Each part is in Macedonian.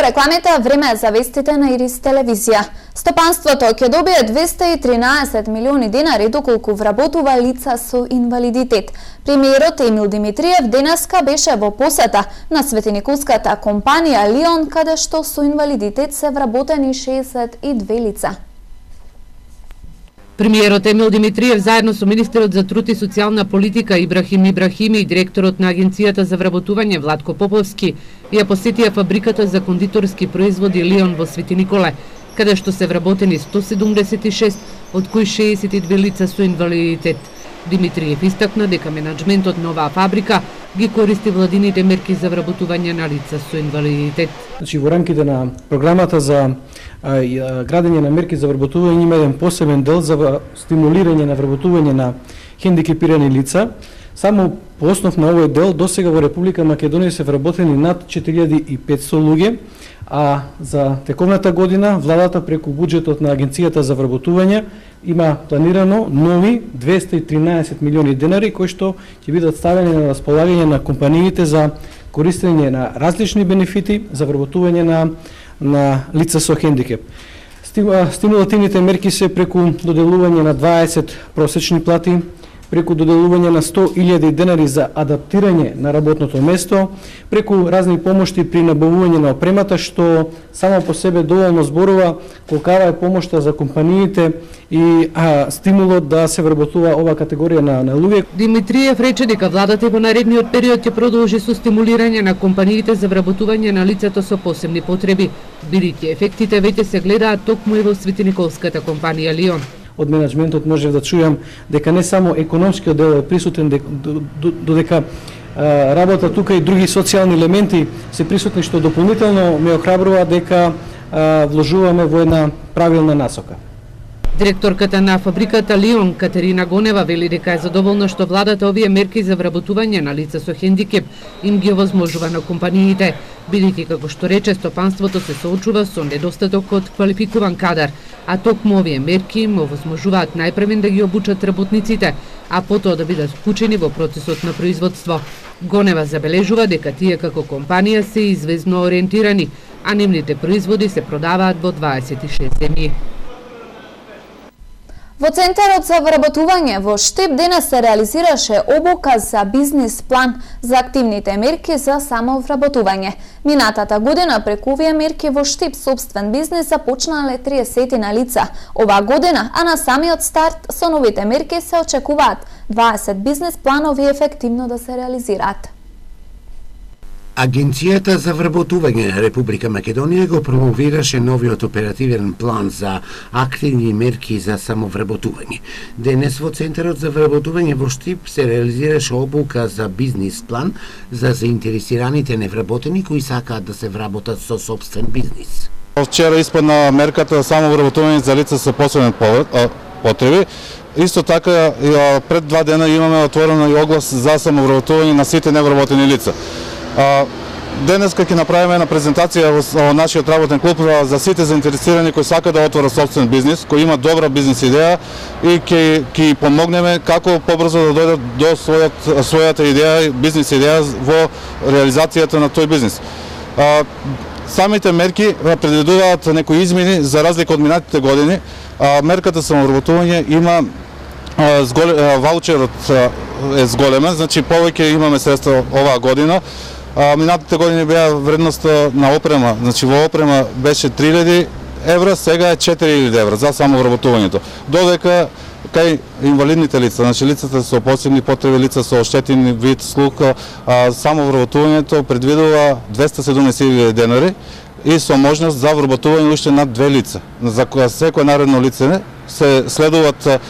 рекламите, време е за вестите на Ирис телевизија. Стопанството ќе добие 213 милиони денари доколку вработува лица со инвалидитет. Премиерот Емил Димитриев денеска беше во посета на светениколската компанија Лион, каде што со инвалидитет се вработени 62 лица. Премиерот Емил Димитриев заедно со министерот за труд и социјална политика Ибрахим Ибрахими и директорот на Агенцијата за вработување Владко Поповски ја посетија фабриката за кондиторски производи Лион во Свети Николе, каде што се вработени 176, од кои 62 лица со инвалидитет. Димитриев истакна дека менаџментот на оваа фабрика ги користи владините мерки за вработување на лица со инвалидитет. Значи, во рамките на програмата за градење на мерки за вработување има еден посебен дел за стимулирање на вработување на хендикепирани лица. Само по основ на овој дел досега во Република Македонија се вработени над 4500 луѓе, а за тековната година владата преку буџетот на Агенцијата за вработување има планирано нови 213 милиони денари кои што ќе бидат ставени на располагање на компаниите за користење на различни бенефити за вработување на лица со хендикеп. Стимулативните мерки се преку доделување на 20 просечни плати, преку доделување на 100.000 денари за адаптирање на работното место, преку разни помошти при набавување на опремата, што само по себе доволно зборува колкава е помошта за компаниите и стимулот да се вработува ова категорија на луѓе. Димитриев рече дека владата во наредниот период ќе продолжи со стимулирање на компаниите за вработување на лицата со посебни потреби, бидејќи ефектите веќе се гледаат токму и во светениколската компанија Лион. Од менаџментот можев да чујам дека не само економскиот дел е присутен, додека работа тука и други социјални елементи се присутни, што дополнително ме охрабрува дека вложуваме во една правилна насока. Директорката на фабриката Лион, Катерина Гонева, вели дека е задоволна што владата овие мерки за вработување на лица со хендикеп им ги овозможува на компаниите, бидејќи како што рече стопанството се соочува со недостаток од квалификуван кадар, а токму овие мерки им овозможуваат најпрвен да ги обучат работниците, а потоа да бидат вклучени во процесот на производство. Гонева забележува дека тие како компанија се извезно ориентирани, а нивните производи се продаваат во 26 земји. Во Центарот за вработување во Штип денес се реализираше обука за бизнис план за активните мерки за самовработување. Минатата година преку овие мерки во Штип сопствен бизнис започнале 30 на лица. Оваа година, а на самиот старт со новите мерки се очекуваат 20 бизнис планови ефективно да се реализираат. Агенцијата за вработување на Република Македонија го промовираше новиот оперативен план за активни мерки за самовработување. Денес во Центарот за вработување во Штип се реализираше обука за бизнис план за заинтересираните невработени кои сакаат да се вработат со сопствен бизнис. Вчера испадна мерката самовработување за лица со посебни потреби. Исто така пред 2 дена имаме отворено и оглас за самовработување на сите невработени лица. Денеска ќе направиме една презентација во нашиот работен клуб за сите заинтересирани кои сакаат да отворат собствен бизнис, кои имаат добра бизнис идеја и ќе помогнеме како побрзо да дојдат до својата идеја, бизнис идеја во реализацијата на тој бизнис. Самите мерки предвидуваат некои измени за разлика од минатите години. Мерката самовработување има ваучерот е зголемен, значи повеќе имаме средства оваа година. Минатите години беа вредноста на опрема, значи во опрема беше 3000 евра, сега е 4000 евра за самовработувањето. Додека кај инвалидните лица, значи лицата со посебни потреби, лица со оштетени вид слух, самовработувањето предвидува 270.000 денари и со можност за вработување уште над 2 лица. За секој наредно лице се следуваат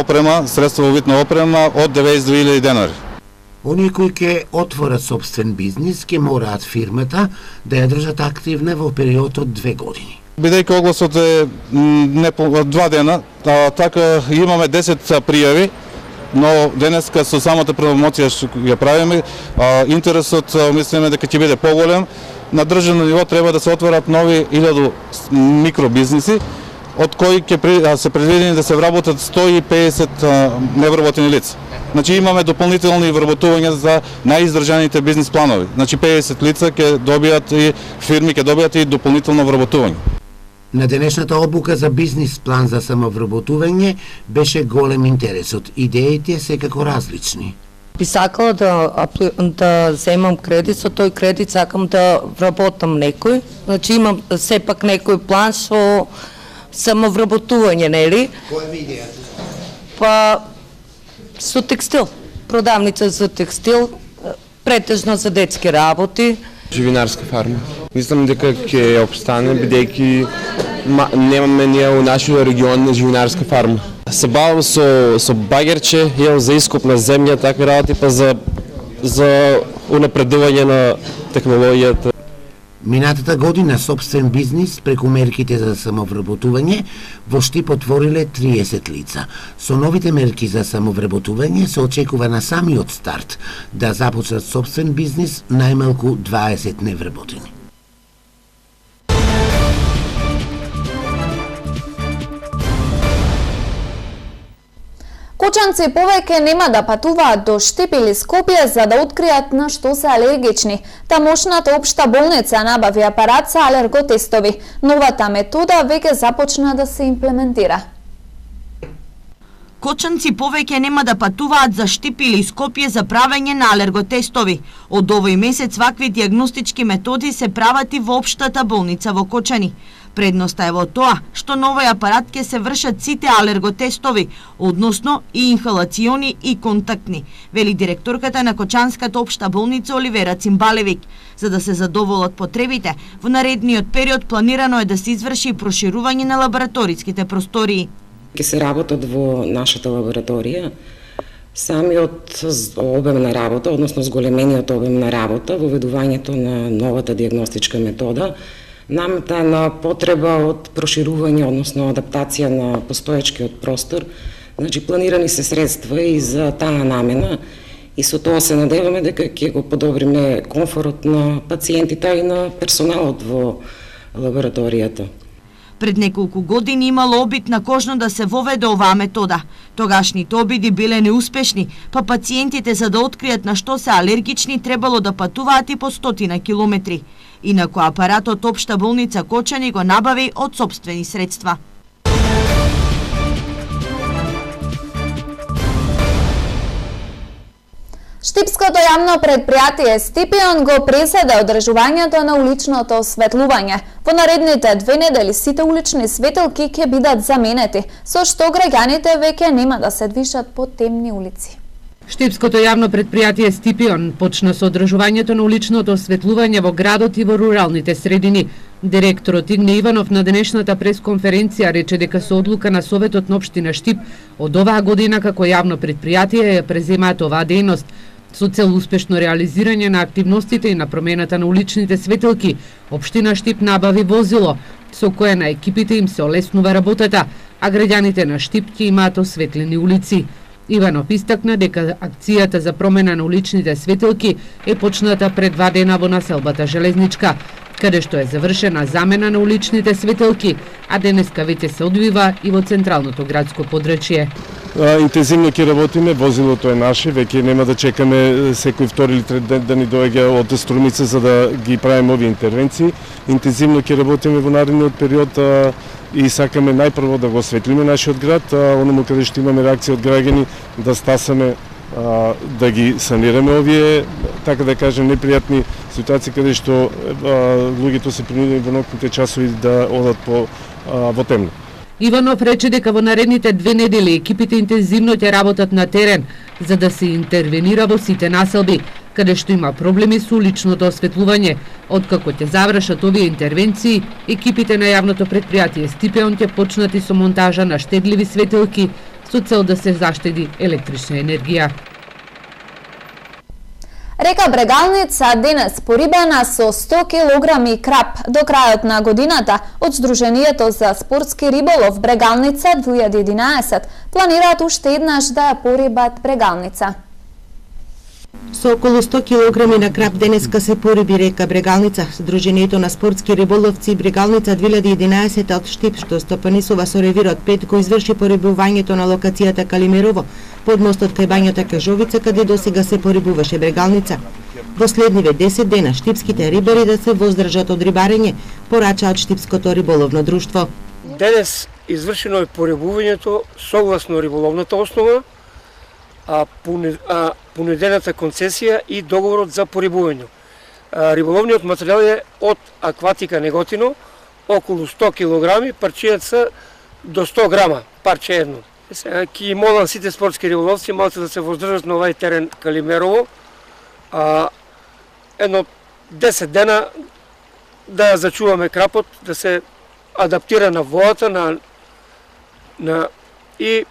опрема, средства во вид на опрема од 92.000 денари. Оние кои ќе отворат собствен бизнис ќе мораат фирмата да ја држат активна во период од 2 години. Бидејќи огласот е не по 2 дена, така имаме 10 пријави, но денеска со самата промоција што ја правиме, интересот мислиме дека ќе биде поголем. На државно ниво треба да се отворат нови 1000 микробизниси, од кои ќе се предвидени да се вработат 150 невработени лица. Значи имаме дополнителни вработувања за најиздржаните бизнис планови. Значи 50 лица ќе добијат и фирми ќе добијат и дополнително вработување. На денешната обука за бизнис план за самовработување беше голем интересот. Идеите секако различни. Би сакала да земам кредит, со тој кредит сакам да вработам некој. Значи имам сепак некој план со самовработување, нели? Која ви идејата? Па со текстил, продавница за текстил, претежно за детски работи. Живинарска фарма. Мислам дека ќе опстане бидејќи немаме ние у нашиот регион живинарска фарма. Се бавам со багерче, имам за искуп на земја, такви работи, па за унапредување на технологијата. Минатата година собствен бизнис преку мерките за самовработување во Штип отвориле 30 лица. Со новите мерки за самовработување се очекува на самиот старт да започнат собствен бизнис најмалку 20 невработени. Кочанци повеќе нема да патуваат до Штип или Скопје за да откријат на што се алергични. Тамошната општа болница набави апарат за алерготестови. Новата метода веќе започна да се имплементира. Кочанци повеќе нема да патуваат за Штип или Скопје за правење на алерготестови. Од овој месец вакви диагностички методи се прават и во општата болница во Кочани. Предноста е во тоа што новој апарат ќе се вршат сите алерготестови, односно и инхалациони и контактни, вели директорката на Кочанската општа болница Оливера Цимбалевик. За да се задоволат потребите, во наредниот период планирано е да се изврши и проширување на лабораториските простории. Ќе се работат во нашата лабораторија. Самиот обем на работа, односно зголемениот обем на работа, воведувањето на новата диагностичка метода, намета на потреба од проширување, односно адаптација на постоечкиот простор. Значи, планирани се средства и за таа намена и со тоа се надеваме дека ќе го подобриме комфорот на пациентите и на персоналот во лабораторијата. Пред неколку години имало обид на кожно да се воведе оваа метода. Тогашните обиди биле неуспешни, па пациентите за да откријат на што се алергични требало да патуваат и по 100 километри. Инаку апаратот општа болница Кочани го набави од сопствени средства. Штипското јавно предпријатие Стипион го преседа одржувањето на уличното осветлување. Во наредните 2 недели сите улични светилки ќе бидат заменети, со што граѓаните веќе нема да се движат по темни улици. Штипското јавно предпријатие Стипион почна со одржувањето на уличното осветлување во градот и во руралните средини. Директорот Игне Иванов на денешната пресконференција рече дека со одлука на Советот на општина Штип од оваа година како јавно предпријатие ја преземаат оваа дејност. Со цел успешно реализирање на активностите и на промената на уличните светилки, општина Штип набави возило со кое на екипите им се олеснува работата, а граѓаните на Штип ќе имаат осветлени улици. Иванов истакна дека акцијата за промена на уличните светилки е почната пред 2 дена во населбата Железничка, каде што е завршена замена на уличните светилки, а денеска веќе се одвива и во централното градско подрачје. Интензивно ќе работиме, возилото е наше, веќе нема да чекаме секој втори или трети ден да ни доаѓа од Струмица за да ги правиме овие интервенции. Интензивно ќе работиме во наредниот период и сакаме најпрво да го осветлиме нашиот град, оному каде што имаме реакција од граѓани да стасаме да ги санираме овие, така да кажем, непријатни ситуации каде што луѓето се принудени во ноќните часови да одат во темно. Иванов рече дека во наредните 2 недели екипите интензивно ќе работат на терен за да се интервенира во сите населби каде што има проблеми со уличното осветлување. Откако ќе завршат овие интервенции, екипите на јавното предпријатие Стипион ќе почнат и со монтажа на штедливи светилки со цел да се заштеди електрична енергија. Река Брегалница денес порибена со 100 килограми краб. До крајот на годината од Сдруженијето за спортски риболов Брегалница 2011 планираат уште еднаш да ја порибат Брегалница. Со околу 100 килограми на краб денеска се пориби река Брегалница. Сдруженијето на спортски риболовци Брегалница 2011 од Штип, што стопанисува со ревирот 5, го изврши порибувањето на локацијата Калимерово, под мостот кај бањата Кажовица, каде досега се порибуваше Брегалница. Во следниве 10 дена штипските рибари да се воздржат од рибарење, порачаат Штипското риболовно друштво. Денес извршено е порибувањето согласно риболовната основа, понудената концесија и договорот за порибување. Риболовниот материјал е од Акватика Неготино, околу 100 кг, парчијата до 100 грама, парче едно. Ки молам сите спортски риболовци малку да се воздржат на овај терен Калимерово, едно 10 дена да зачуваме крапот, да се адаптира на водата и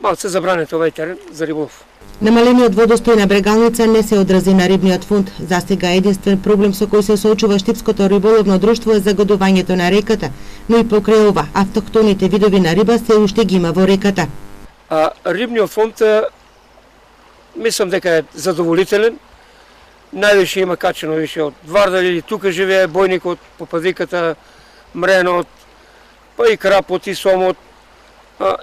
малку се забранете овај терен за риболов. Намалениот водостој на Брегалница не се одрази на рибниот фонд. Застега единствен проблем со кој се соочува Штипското риболовно друштво е загадувањето на реката, но и покрај ова автохтоните видови на риба се уште ги има во реката. Рибниот фонд мислам дека е задоволителен. Највише има качено више од Вардар или тука живее бојникот, попадиката, мренот, па и крапот и сомот.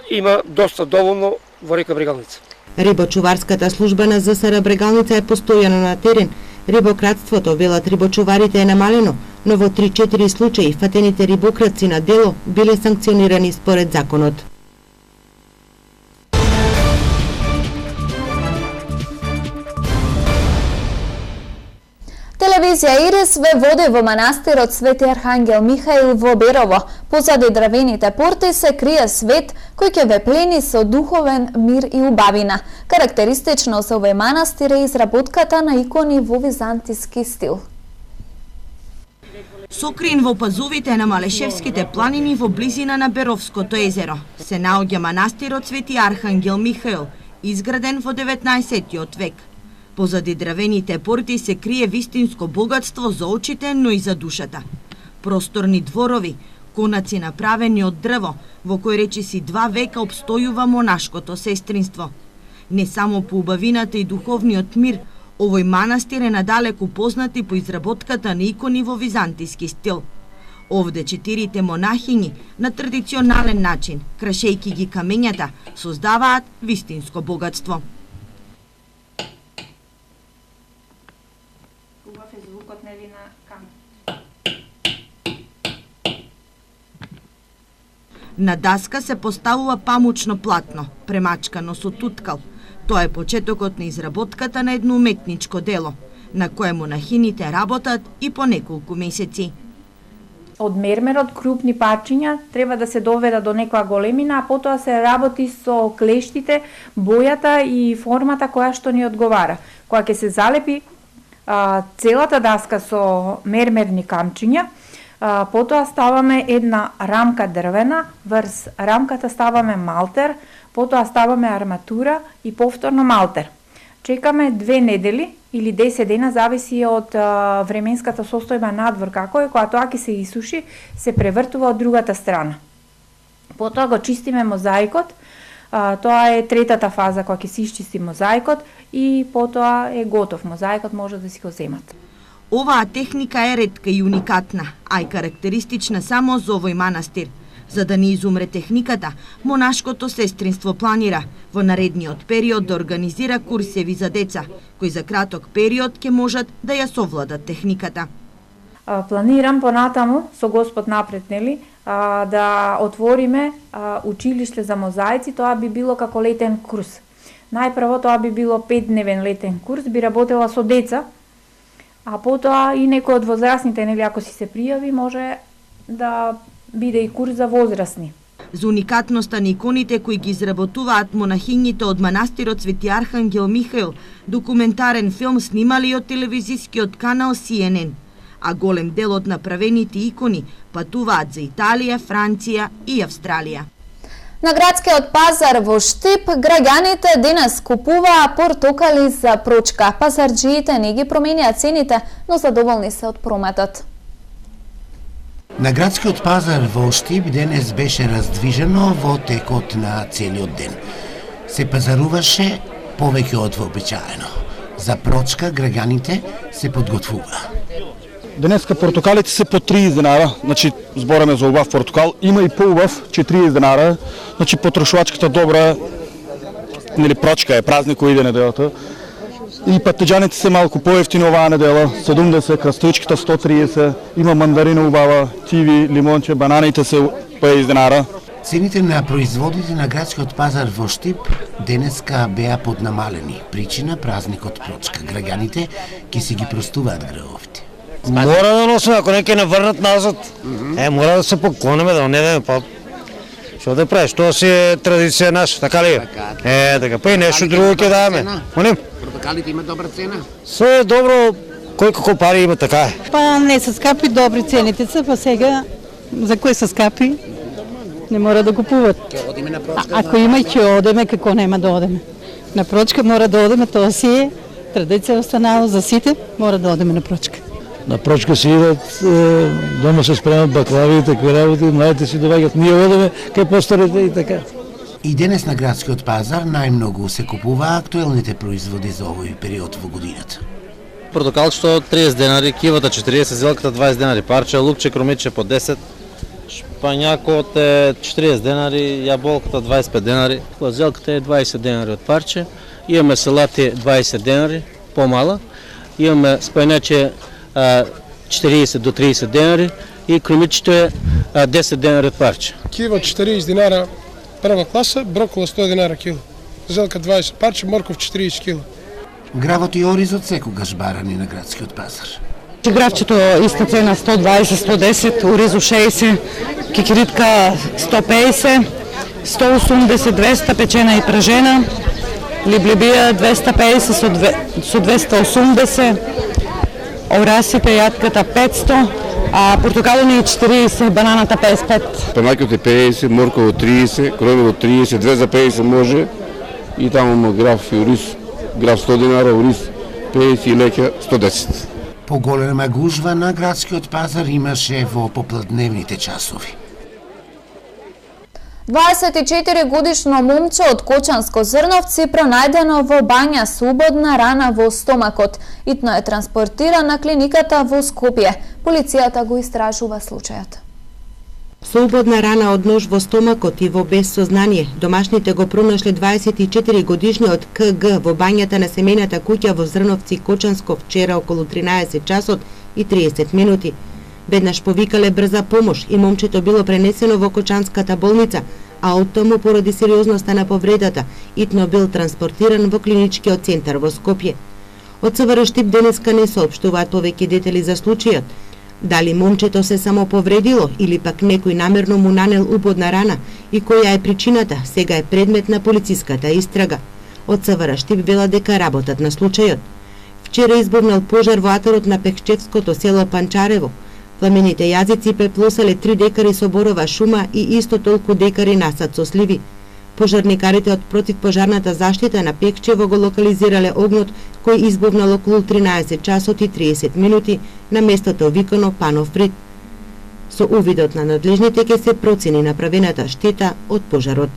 Има доста доволно во река Брегалница. Рибочуварската служба на ЗСР Брегалница е постојано на терен. Рибократството, велат рибочуварите, е намалено, но во 3-4 случаи фатените рибократци на дело биле санкционирани според законот. Телевизија Ирис ве води во манастирот Свети Архангел Михаил во Берово. Позади дравените порти се крие свет кој ќе ве плени со духовен мир и убавина. Карактеристично за овој манастир е изработката на икони во византиски стил. Сокрин во пазовите на Малешевските планини во близина на Беровското езеро се наоѓа манастирот Свети Архангел Михаил, изграден во 19-тиот век. Позади дравените порти се крие вистинско богатство за очите, но и за душата. Просторни дворови, конаци направени од дрво, во кој речиси 2 века обстојува монашкото сестринство. Не само по убавината и духовниот мир, овој манастир е надалеку познат и по изработката на икони во византиски стил. Овде 4 монахињи на традиционален начин, крашејки ги камењата, создаваат вистинско богатство. На даска се поставува памучно платно, премачкано со туткал. Тоа е почетокот на изработката на едно уметничко дело, на кое монахините работат и по неколку месеци. Од мермерот крупни парчиња треба да се доведа до некоја големина, а потоа се работи со клештите, бојата и формата која што ни одговара. Кога ќе се залепи целата даска со мермерни камчиња, потоа ставаме една рамка дрвена, врз рамката ставаме малтер, потоа ставаме арматура и повторно малтер. Чекаме 2 недели или 10 дена, зависи од временската состојба надвор како е, кога тоа ќе се исуши, се превртува од другата страна. Потоа го чистиме мозаикот, тоа е третата фаза кога ќе се исчисти мозаикот и потоа е готов. Мозаикот може да си го земат. Оваа техника е ретка и уникатна, а и карактеристична само за овој манастир. За да не изумре техниката, монашкото сестринство планира во наредниот период да организира курсеви за деца, кои за краток период ќе можат да ја совладат техниката. Планирам понатаму, со Господ напред, нели, да отвориме училиште за мозаици, тоа би било како летен курс. Најпрво тоа би било 5-дневен летен курс, би работела со деца, а потоа и некој од возрастните, нели, ако си се пријави, може да биде и курс за возрастни. За уникатноста на иконите кои ги изработуваат монахињите од манастирот Свети Архангел Михаил, документарен филм снимали од телевизискиот канал CNN, а голем дел од направените икони патуваат за Италија, Франција и Австралија. На градскиот пазар во Штип, граѓаните денес купуваа портокали за прочка. Пазарџиите не ги променија цените, но задоволни се од прометот. На градскиот пазар во Штип денес беше раздвижено во текот на целиот ден. Се пазаруваше повеќе од вообичаено. За Прочка граѓаните се подготвува. Денеска портокалите се по 30 денара, значи збораме за убав портокал, има и по-убав 40 денара, значи потрошувачката добра, нели Прочка е празник кој иде неделата. И патеджаните се малку поевтини оваа недела, 70, краставичката 130, има мандарина убава, киви, лимонче, бананите се по 50 денара. Цените на производите на градскиот пазар во Штип денеска беа поднамалени. Причина празникот Прочка. Граѓаните ќе си ги простуваат гревовите. Мора да носиме, ако не ќе не врнат назад. Мора да се поклониме, да не дадеме па. Што да правиш? Тоа си е традиција наша, така ли? Така. Па и нешто друго ќе даваме. Молим? Портокалите имат добра цена? Се е добро, кој како пари има, така е. Па не се скапи, добри цените се, па сега за кој се скапи? Не мора да купуват. Ќе одиме на Прочка? Ако има ќе одиме, како нема да одиме. На Прочка мора да одиме, тоа си е традиција останала за сите, мора да одиме на Прочка. На Прочка си идат, дома се спремат баклави и такви работи, младите си доваѓат, ние одиме кај постарите и така. И денес на градскиот пазар најмногу се купува актуелните производи за овој период во годината. Портокалчето 30 денари, кивата 40, зелката 20 денари, парче, лукче, кромиче по 10, шпањакот е 40 денари, јаболката 25 денари, зелката е 20 денари од парче, имаме салати 20 денари, помала, имаме спајначе 40 до 30 денари и кромичето е 10 денари од парче. Кива 40 динара прва класа, брокола 100 динара кило, зелка 20 парче, морков 40 кило. Гравот и оризот секогаш барани на градскиот пазар. Гравчето иста цена 120-110, оризо 60, кикиритка 150, 180-200 печена и пражена, либлибија 250 со 280, орасите јатката 500, а портокалони 40, бананата 55. Панакиот е 50, морково 30, кројмило 30, 2 за 50 може и таму има граф и ориз, граф 100 динара, ориз 50 и леќа 110. Поголема гужва на градскиот пазар имаше во попладневните часови. 24-годишно момче од Кочанско Зрновци пронајдено во бања со убодна рана во стомакот. Итно е транспортиран на клиниката во Скопје. Полицијата го истражува случајот. Со убодна рана од нож во стомакот и во без сознание, домашните го пронашле 24 годишниот КГ во бањата на семејната куќа во Зрновци Кочанско вчера околу 13 часот и 30 минути. Веднаш повикале брза помош и момчето било пренесено во Кочанската болница, а од тому поради сериозноста на повредата, итно бил транспортиран во клиничкиот центар во Скопје. Од СВР Штип денеска не соопштуваат повеќе детали за случајот. Дали момчето се само повредило или пак некој намерно му нанел убодна рана и која е причината, сега е предмет на полициската истрага. Од СВР Штип вела дека работат на случајот. Вчера избувнал пожар во атарот на Пехчевското село Панчарево. Пламените јазици преплосале 3 декари со борова шума и исто толку декари насад со сливи. Пожарникарите од противпожарната заштита на Пекчево го локализирале огнот кој избувнал околу 13 часот и 30 минути на местото викано Панов Рид. Со увидот на надлежните ќе се процени направената штета од пожарот.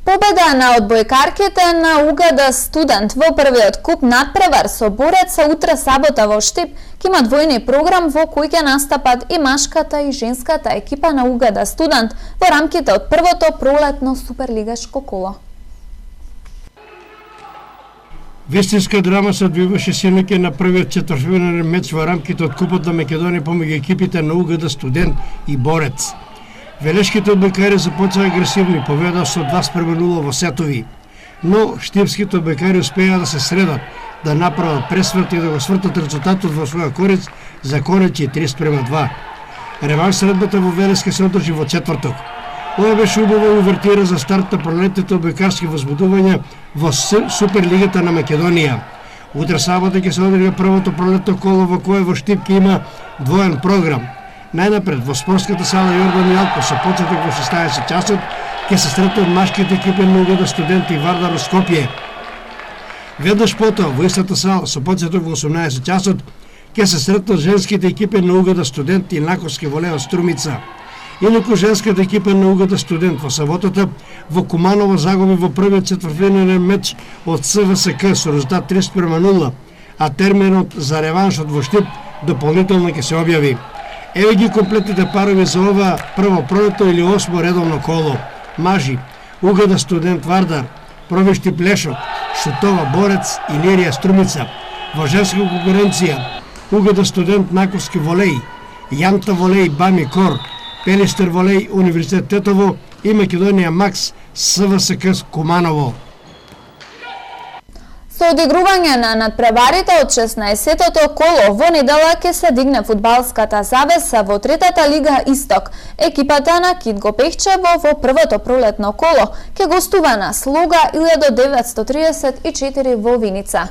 Победа на одбојкарките на УГД студент во првиот куп надпревар со Бореца утре сабота во Штип ќе има двојни програм во кој ќе настапат и машката и женската екипа на УГД студент во рамките од првото пролетно суперлигашко коло. Вистинска драма се одвиваше синоќа на првиот четвртфинален меч во рамките од Купот на Македонија помеѓу екипите на УГД студент и Борец. Велешките одбојкари започнаа агресивни, победаа со 2:0 во сетови, но штипските одбојкари успеа да се средат, да направат пресврт и да го свртат резултатот во своја корист за конечи 3:2. Реванш средбата во Велеска се одржи во четврток. Ова беше убава увертира за старт на пролетните одбојкарски возбудувања во Суперлигата на Македонија. Утре сабота ќе се одржи првото пролетно коло во кое во Штип ќе има двоен програм. Најнапред во спортската сала Јордан Јалков со почеток во 16 часот ќе се сретнат машките екипи на УГД студенти Вардар од Скопје. Веднаш потоа во истата сала со почеток во 18 часот ќе се сретнат женските екипи на УГД студенти Наковски во Лео Струмица. Инаку женската екипа на Угада Студент во саботата во Куманово загуби во првиот четвртфинален меч од СВСК со резултат 3:0, а терминот за реваншот во Штип дополнително ќе се објави. Еве ги комплетните парови за ова прво пролетно или 8 редовно коло. Мажи: Угада Студент Вардар, Провишти Плешок, Шутова Борец, Илирија Струмица. Во женска конкуренција Угада Студент Наковски Волеј, Јанта Волеј Бами Кор, Пелистер Волеј Универзитет Тетово и Македонија Макс СВСК Куманово. Со одигрување на надпреварите од 16-тото коло во недела ќе се дигне фудбалската завеса во третата лига Исток. Екипата на Кит Гопехчево во првото пролетно коло ќе гостува на Слуга 1934 во Виница.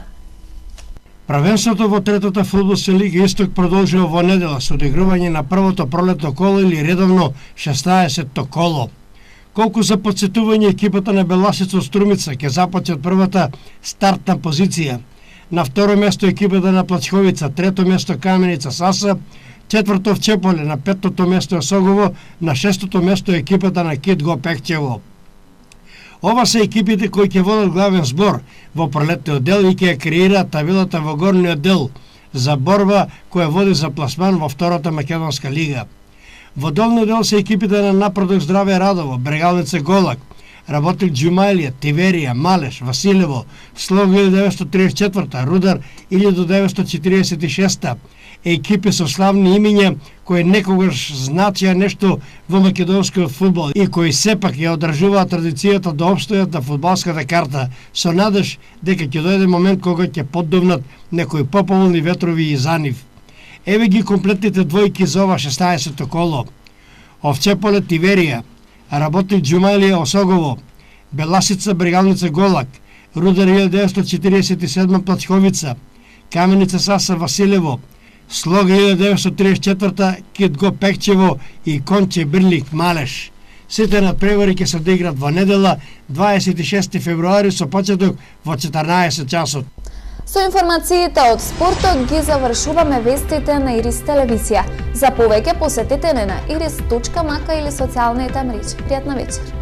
Првенството во третата фудбалска лига Исток продолжува во недела со одигрување на првото пролетно коло или редовно 16-то коло. Колку за подсетување, екипата на Беласица Струмица ќе започне од првата стартна позиција. На второ место екипата на Плачковица, трето место Каменица Саса, четврто Вчеполе, на петтото место Осогово, на шестото место екипата на Кит Гопехчево. Ова се екипите кои ќе водат главен збор во пролетниот дел и ќе креираат табелата во горниот дел за борба која води за пласман во втората македонска лига. Во долниот дел се екипите на Напредок Здраве Радово, Брегалница Голак, Работник Џумаилија, Тиверија, Малеш, Василево, Слог 1934, Рудар 1946, екипи со славни имиња кои некогаш значија нешто во македонскиот фудбал и кои сепак ја одржуваат традицијата да опстојат на фудбалската карта со надеж дека ќе дојде момент кога ќе поддувнат некои поповолни ветрови и за нив. Еве ги комплетните двојки за ова 16-то коло. Овчеполе Тиверија, Работник Џумаилија Осогово, Беласица Брегалница Голак, Рудар 1947 Плачковица, Каменица Саса Василево, Слога 1934 Кит Гопехчево и Конче Бирлик Малеш. Сите надпревари ќе се одиграат во недела 26 февруари со почеток во 14 часот. Со информациите од спортот ги завршуваме вестите на Ирис телевизија. За повеќе посетете на iris.mk или социјалните мрежи. Пријатна вечер.